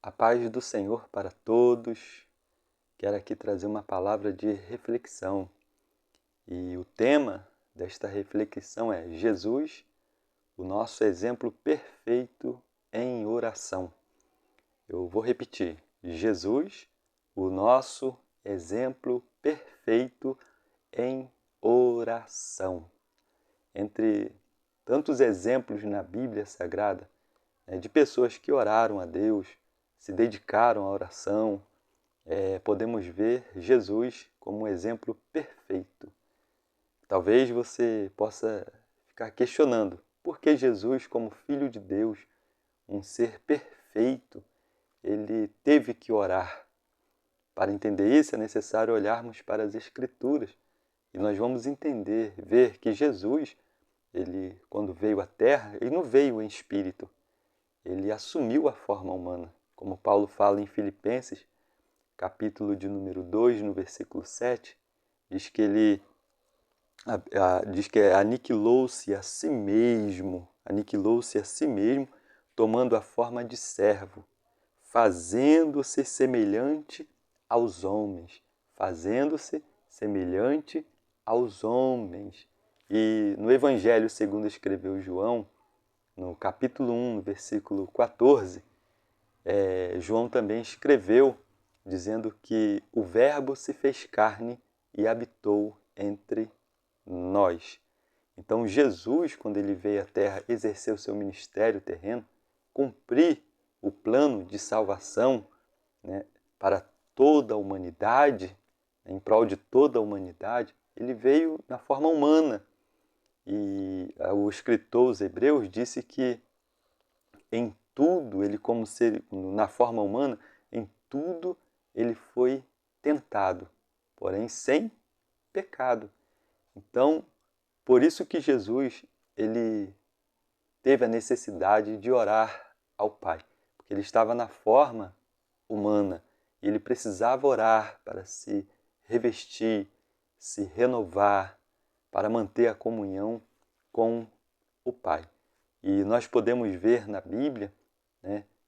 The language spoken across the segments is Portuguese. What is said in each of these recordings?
A paz do Senhor para todos. Quero aqui trazer uma palavra de reflexão. E o tema desta reflexão é Jesus, o nosso exemplo perfeito em oração. Eu vou repetir. Jesus, o nosso exemplo perfeito em oração. Entre tantos exemplos na Bíblia Sagrada, de pessoas que oraram a Deus, se dedicaram à oração, podemos ver Jesus como um exemplo perfeito. Talvez você possa ficar questionando por que Jesus, como Filho de Deus, um ser perfeito, ele teve que orar. Para entender isso, é necessário olharmos para as Escrituras e nós vamos entender, ver que Jesus, ele, quando veio à Terra, ele não veio em espírito, ele assumiu a forma humana. Como Paulo fala em Filipenses, capítulo de número 2, no versículo 7, diz que ele aniquilou-se a si mesmo, tomando a forma de servo, fazendo-se semelhante aos homens, E no Evangelho segundo escreveu João, no capítulo 1, no versículo 14, João também escreveu dizendo que o Verbo se fez carne e habitou entre nós. Então Jesus, quando ele veio à Terra exercer o seu ministério terreno, cumprir o plano de salvação, para toda a humanidade, em prol de toda a humanidade, ele veio na forma humana. E o escritor aos Hebreus disse que em tudo, ele como ser, na forma humana, em tudo ele foi tentado, porém sem pecado. Então, por isso que Jesus, ele teve a necessidade de orar ao Pai, porque ele estava na forma humana e ele precisava orar para se revestir, se renovar, para manter a comunhão com o Pai. E nós podemos ver na Bíblia,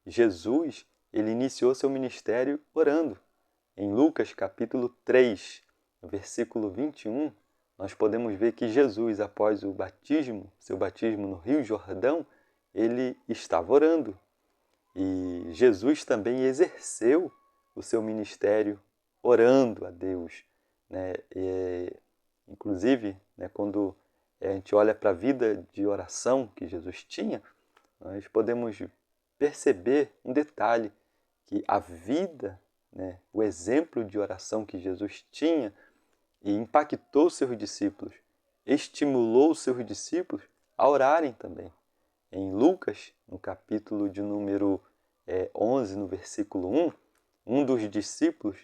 Jesus, ele iniciou seu ministério orando. Em Lucas capítulo 3, versículo 21, nós podemos ver que Jesus, após o batismo, seu batismo no Rio Jordão, ele estava orando. E Jesus também exerceu o seu ministério orando a Deus. Inclusive, quando a gente olha para a vida de oração que Jesus tinha, nós podemos perceber um detalhe, que a vida, o exemplo de oração que Jesus tinha e impactou seus discípulos, estimulou seus discípulos a orarem também. Em Lucas, no capítulo de número 11, no versículo 1, um dos discípulos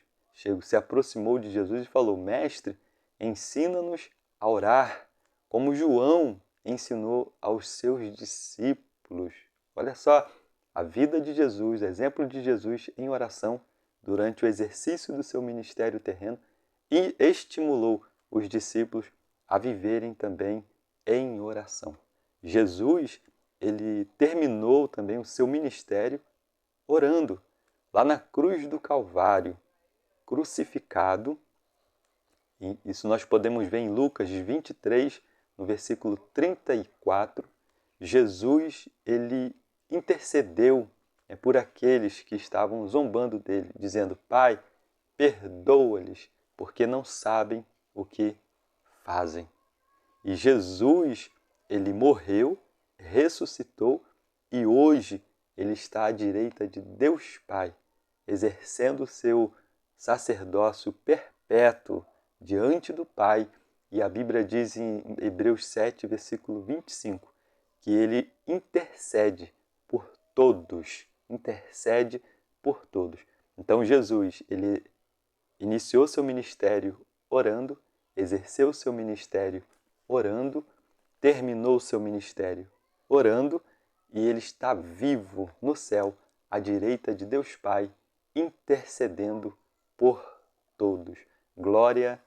se aproximou de Jesus e falou: Mestre, ensina-nos a orar, como João ensinou aos seus discípulos. Olha só, a vida de Jesus, exemplo de Jesus em oração durante o exercício do seu ministério terreno, e estimulou os discípulos a viverem também em oração. Jesus, ele terminou também o seu ministério orando, lá na cruz do Calvário, crucificado. E isso nós podemos ver em Lucas 23, no versículo 34. Jesus, ele intercedeu por aqueles que estavam zombando dele, dizendo: Pai, perdoa-lhes, porque não sabem o que fazem. E Jesus, ele morreu, ressuscitou e hoje ele está à direita de Deus Pai, exercendo o seu sacerdócio perpétuo diante do Pai. E a Bíblia diz em Hebreus 7, versículo 25, que ele intercede por todos. Intercede por todos. Então Jesus, ele iniciou seu ministério orando, exerceu seu ministério orando, terminou seu ministério orando, e ele está vivo no céu, à direita de Deus Pai, intercedendo por todos. Glórias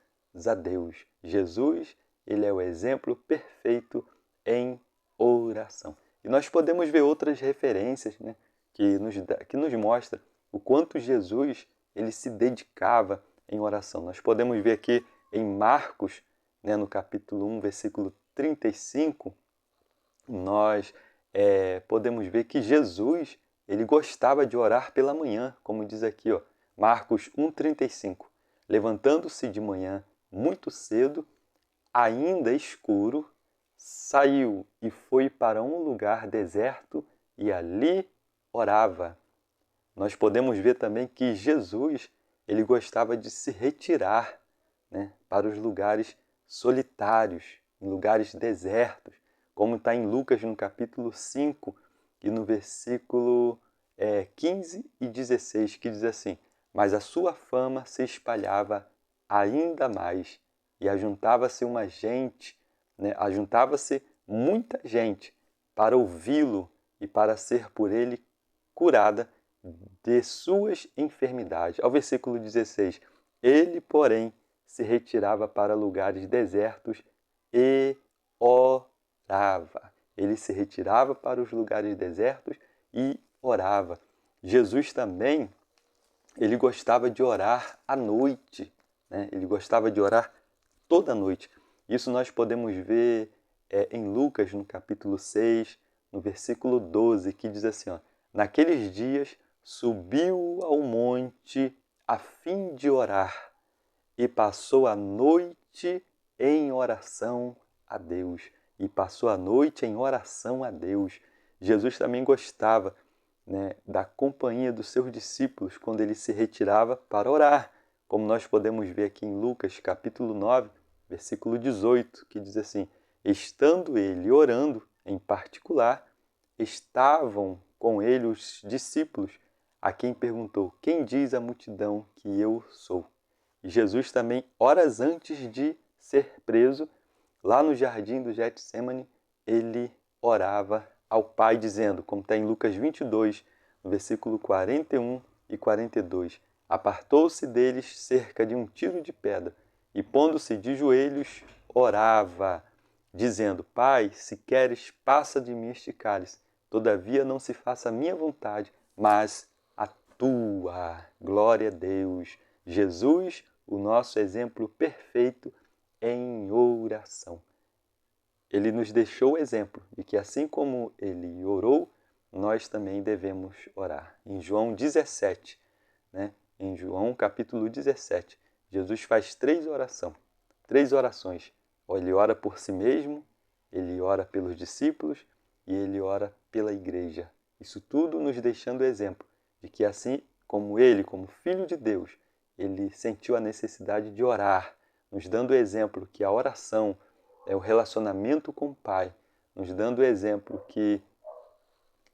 a Deus. Jesus, ele é o exemplo perfeito em oração. E nós podemos ver outras referências, que nos mostram o quanto Jesus ele se dedicava em oração. Nós podemos ver aqui em Marcos, né, no capítulo 1, versículo 35, nós podemos ver que Jesus ele gostava de orar pela manhã, como diz aqui, ó, Marcos 1,35. Levantando-se de manhã muito cedo, ainda escuro, saiu e foi para um lugar deserto e ali orava. Nós podemos ver também que Jesus ele gostava de se retirar, né, para os lugares solitários, em lugares desertos, como está em Lucas no capítulo 5 e no versículo 15 e 16, que diz assim: mas a sua fama se espalhava ainda mais e ajuntava-se ajuntava-se muita gente para ouvi-lo e para ser por ele curada de suas enfermidades. Ao versículo 16, ele, porém, se retirava para lugares desertos e orava. Ele se retirava para os lugares desertos e orava. Jesus também, ele gostava de orar à noite, né? Ele gostava de orar toda noite. Isso nós podemos ver em Lucas, no capítulo 6, no versículo 12, que diz assim, ó, naqueles dias subiu ao monte a fim de orar e passou a noite em oração a Deus. E passou a noite em oração a Deus. Jesus também gostava, né, da companhia dos seus discípulos quando ele se retirava para orar, como nós podemos ver aqui em Lucas capítulo 9, versículo 18, que diz assim: estando ele orando em particular, estavam com ele os discípulos, a quem perguntou: quem diz a multidão que eu sou? E Jesus também, horas antes de ser preso, lá no jardim do Getsêmani, ele orava ao Pai, dizendo, como está em Lucas 22, no versículo 41 e 42, apartou-se deles cerca de um tiro de pedra, e pondo-se de joelhos, orava, dizendo: Pai, se queres, passa de mim este cálice, todavia não se faça a minha vontade, mas a tua. Glória a Deus. Jesus, o nosso exemplo perfeito em oração. Ele nos deixou o exemplo de que assim como ele orou, nós também devemos orar. Em João 17, né? Em João capítulo 17, Jesus faz três orações. Ele ora por si mesmo, ele ora pelos discípulos e ele ora pela igreja. Isso tudo nos deixando exemplo de que assim como ele, como Filho de Deus, ele sentiu a necessidade de orar, nos dando o exemplo que a oração é o relacionamento com o Pai, nos dando o exemplo que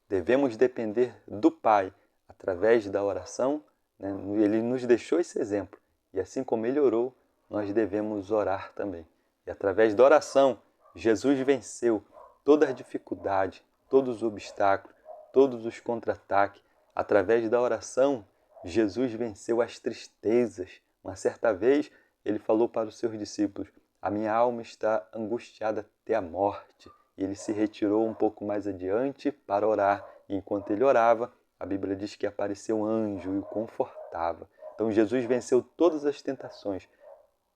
devemos depender do Pai através da oração, né? Ele nos deixou esse exemplo. E assim como ele orou, nós devemos orar também. E através da oração, Jesus venceu toda a dificuldade, todos os obstáculos, todos os contra-ataques. Através da oração, Jesus venceu as tristezas. Uma certa vez, ele falou para os seus discípulos: a minha alma está angustiada até a morte. E ele se retirou um pouco mais adiante para orar. E enquanto ele orava, a Bíblia diz que apareceu um anjo e o confortava. Então Jesus venceu todas as tentações,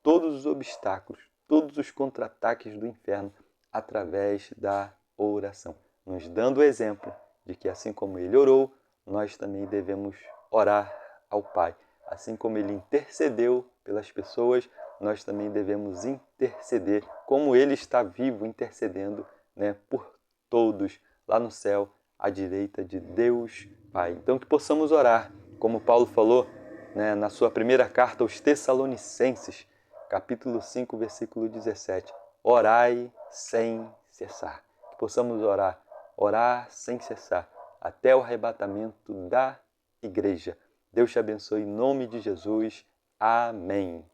todos os obstáculos, todos os contra-ataques do inferno através da oração, nos dando o exemplo de que assim como ele orou, nós também devemos orar ao Pai. Assim como ele intercedeu pelas pessoas, nós também devemos interceder, como ele está vivo intercedendo, né, por todos lá no céu, à direita de Deus Pai. Então que possamos orar, como Paulo falou, né, na sua primeira carta aos Tessalonicenses, capítulo 5, versículo 17. Orai sem cessar. Que possamos orar sem cessar, até o arrebatamento da igreja. Deus te abençoe em nome de Jesus. Amém.